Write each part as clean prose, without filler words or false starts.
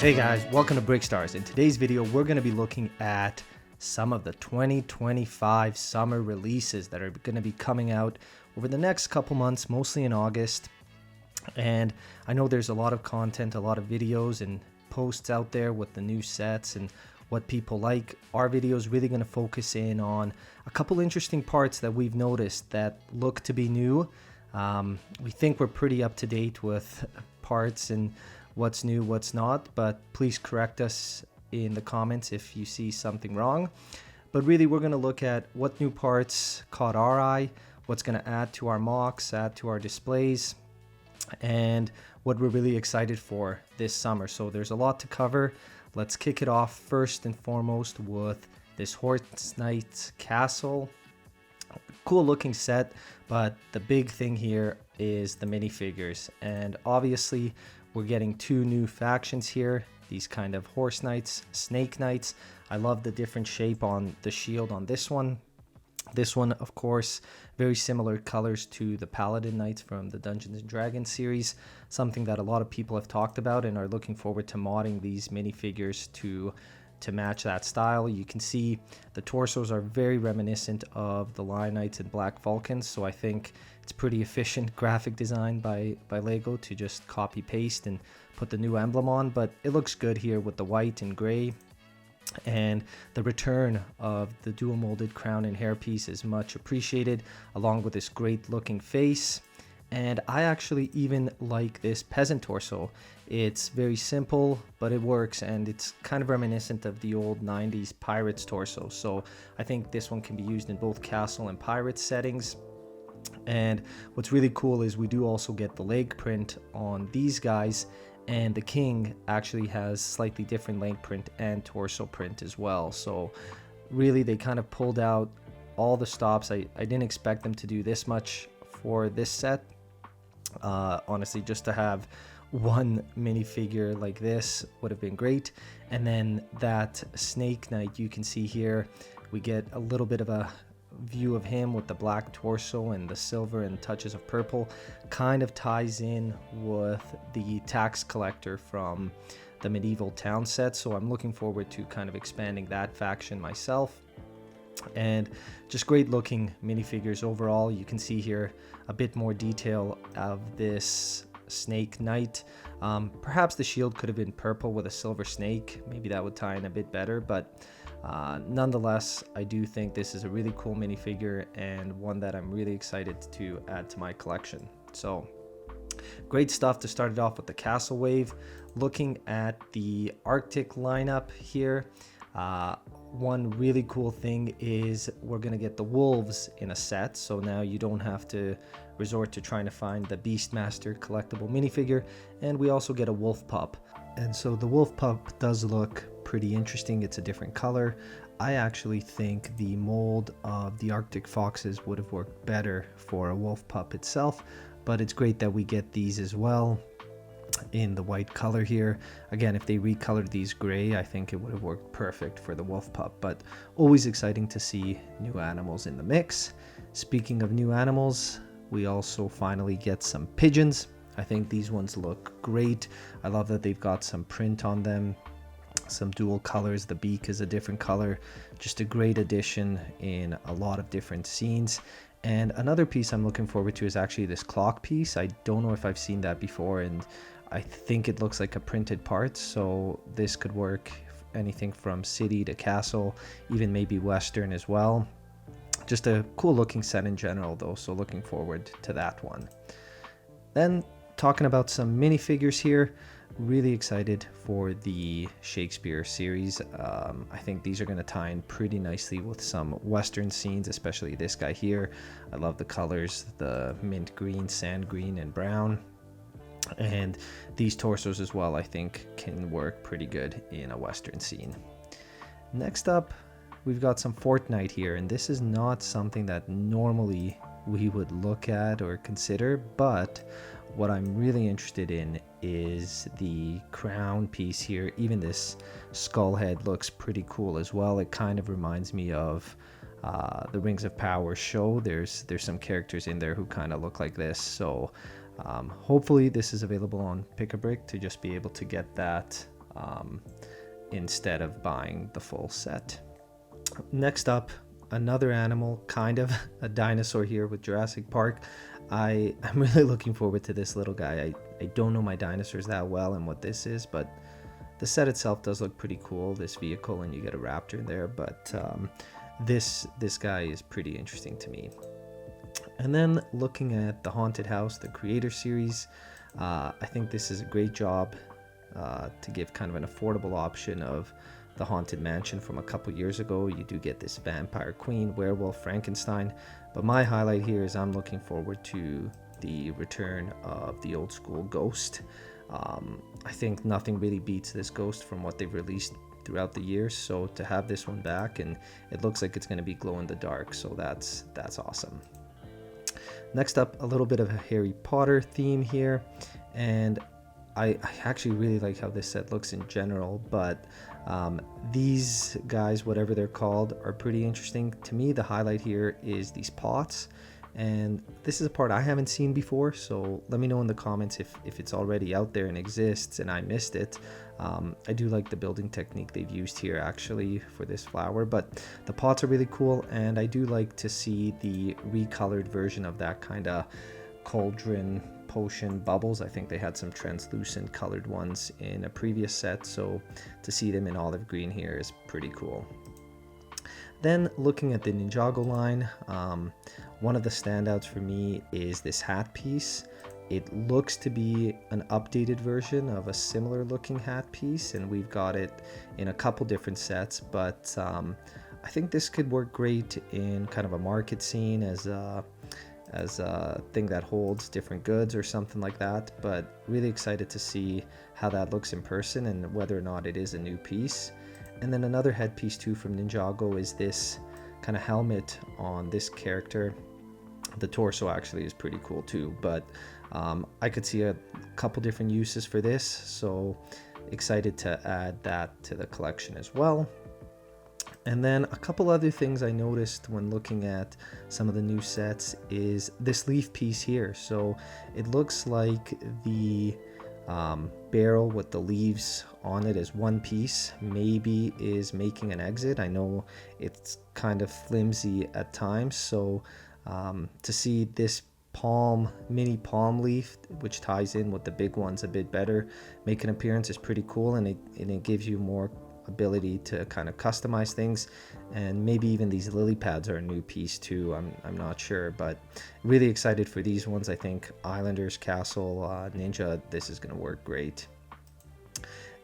Hey guys, welcome to Brickstars. In today's video, we're going to be looking at some of the 2025 summer releases that are going to be coming out over the next couple months, mostly in August. And I know there's a lot of content, a lot of videos and posts out there with the new sets and what people like. Our video is really going to focus in on a couple interesting parts that we've noticed that look to be new. We think we're pretty up to date with parts and what's new, what's not, but please correct us in the comments if you see something wrong. But really, we're going to look at what new parts caught our eye, what's going to add to our mocks, add to our displays, and what we're really excited for this summer. So there's a lot to cover. Let's kick it off first and foremost with this Horse Knight Castle. Cool looking set, but the big thing here is the minifigures, and obviously we're getting two new factions here, these kind of horse knights, snake knights. I love the different shape on the shield on this one. This one, of course, very similar colors to the Paladin Knights from the Dungeons & Dragons series, something that a lot of people have talked about and are looking forward to modding these minifigures to match that style. You can see the torsos are very reminiscent of the Lion Knights and Black Vulcans, so I think it's pretty efficient graphic design by Lego to just copy paste and put the new emblem on, but it looks good here with the white and gray. And the return of the dual molded crown and hairpiece is much appreciated, along with this great looking face. And I actually even like this peasant torso. It's very simple, but it works, and it's kind of reminiscent of the old 90s pirates torso. So I think this one can be used in both castle and pirate settings. And what's really cool is we do also get the leg print on these guys, and the king actually has slightly different leg print and torso print as well. So really, they kind of pulled out all the stops. I didn't expect them to do this much for this set. Honestly, just to have one minifigure like this would have been great. And then that snake knight you can see here, we get a little bit of a view of him with the black torso and the silver and touches of purple. Kind of ties in with the tax collector from the medieval town set, so I'm looking forward to kind of expanding that faction myself. And just great looking minifigures overall. You can see here a bit more detail of this snake knight. Perhaps the shield could have been purple with a silver snake, maybe that would tie in a bit better, but nonetheless, I do think this is a really cool minifigure and one that I'm really excited to add to my collection. So great stuff to start it off with the Castle Wave. Looking at the Arctic lineup here, one really cool thing is we're going to get the wolves in a set, so now you don't have to resort to trying to find the Beastmaster collectible minifigure, and we also get a wolf pup. And so the wolf pup does look pretty interesting. It's a different color. I actually think the mold of the Arctic foxes would have worked better for a wolf pup itself, but it's great that we get these as well in the white color here. Again, if they recolored these gray, I think it would have worked perfect for the wolf pup, but always exciting to see new animals in the mix. Speaking of new animals, we also finally get some pigeons. I think these ones look great. I love that they've got some print on them, some dual colors. The beak is a different color. Just a great addition in a lot of different scenes. And another piece I'm looking forward to is actually this clock piece. I don't know if I've seen that before, and I think it looks like a printed part, so this could work anything from city to castle, even maybe western as well. Just a cool looking set in general though, so looking forward to that one. Then talking about some minifigures here, really excited for the Shakespeare series. I think these are going to tie in pretty nicely with some western scenes, especially this guy here. I love the colors, the mint green, sand green, and brown. And these torsos as well, I think, can work pretty good in a western scene. Next up, we've got some Fortnite here, and this is not something that normally we would look at or consider, but what I'm really interested in is the crown piece here. Even this skull head looks pretty cool as well. It kind of reminds me of the Rings of Power show. There's some characters in there who kind of look like this, so hopefully this is available on Pick a Brick to just be able to get that instead of buying the full set. Next up, another animal, kind of a dinosaur here with Jurassic Park. I'm really looking forward to this little guy. I don't know my dinosaurs that well and what this is, but the set itself does look pretty cool, this vehicle, and you get a raptor in there, but this guy is pretty interesting to me. And then looking at the Haunted House, the Creator Series, I think this is a great job to give kind of an affordable option of the Haunted Mansion from a couple years ago. You do get this Vampire Queen, Werewolf, Frankenstein, but my highlight here is I'm looking forward to the return of the old school Ghost. I think nothing really beats this Ghost from what they've released throughout the years, so to have this one back, and it looks like it's going to be glow in the dark, so that's awesome. Next up, a little bit of a Harry Potter theme here, and I actually really like how this set looks in general, but these guys, whatever they're called, are pretty interesting. To me, the highlight here is these pots, and this is a part I haven't seen before, so let me know in the comments if it's already out there and exists and I missed it. I do like the building technique they've used here actually for this flower, but the pots are really cool, and I do like to see the recolored version of that kind of cauldron potion bubbles. I think they had some translucent colored ones in a previous set, so to see them in olive green here is pretty cool. Then looking at the Ninjago line, one of the standouts for me is this hat piece. It looks to be an updated version of a similar looking hat piece, and we've got it in a couple different sets, but I think this could work great in kind of a market scene as a thing that holds different goods or something like that, but really excited to see how that looks in person and whether or not it is a new piece. And then another headpiece too from Ninjago is this kind of helmet on this character. The torso actually is pretty cool too, but I could see a couple different uses for this, so excited to add that to the collection as well. And then a couple other things I noticed when looking at some of the new sets is this leaf piece here. So it looks like the barrel with the leaves on it is one piece, maybe is making an exit. I know it's kind of flimsy at times, so to see this mini palm leaf, which ties in with the big ones a bit better, make an appearance is pretty cool, and it gives you more ability to kind of customize things, and maybe even these lily pads are a new piece too. I'm not sure, but really excited for these ones. I think Islanders, Castle, Ninja, this is going to work great.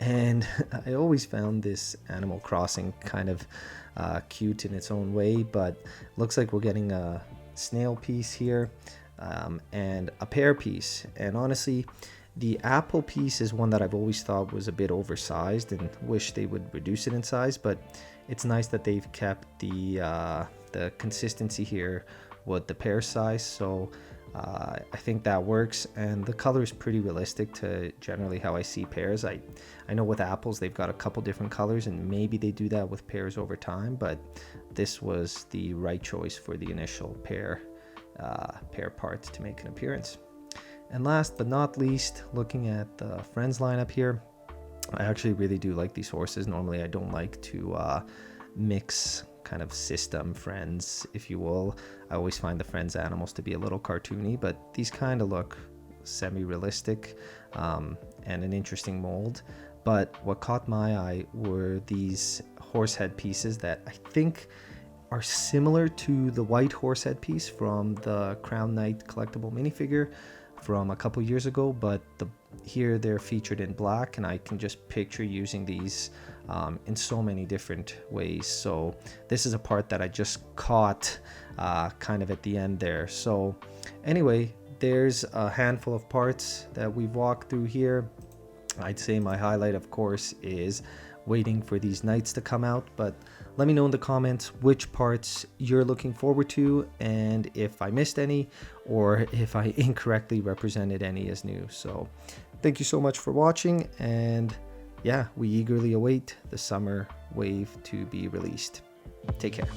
And I always found this Animal Crossing kind of cute in its own way, but looks like we're getting a snail piece here and a pear piece. And honestly, the apple piece is one that I've always thought was a bit oversized and wish they would reduce it in size, but it's nice that they've kept the consistency here with the pear size, so I think that works, and the color is pretty realistic to generally how I see pears. I know with apples they've got a couple different colors, and maybe they do that with pears over time, but this was the right choice for the initial pear parts to make an appearance. And last but not least, looking at the Friends lineup here, I actually really do like these horses. Normally I don't like to mix kind of system Friends, if you will. I always find the Friends animals to be a little cartoony, but these kind of look semi-realistic and an interesting mold. But what caught my eye were these horse head pieces that I think are similar to the white horse head piece from the Crown Knight collectible minifigure from a couple years ago, but here they're featured in black, and I can just picture using these in so many different ways. So this is a part that I just caught kind of at the end there. So anyway, there's a handful of parts that we've walked through here. I'd say my highlight, of course, is waiting for these knights to come out, but let me know in the comments which parts you're looking forward to, and if I missed any or if I incorrectly represented any as new. So thank you so much for watching, and yeah, we eagerly await the summer wave to be released. Take care.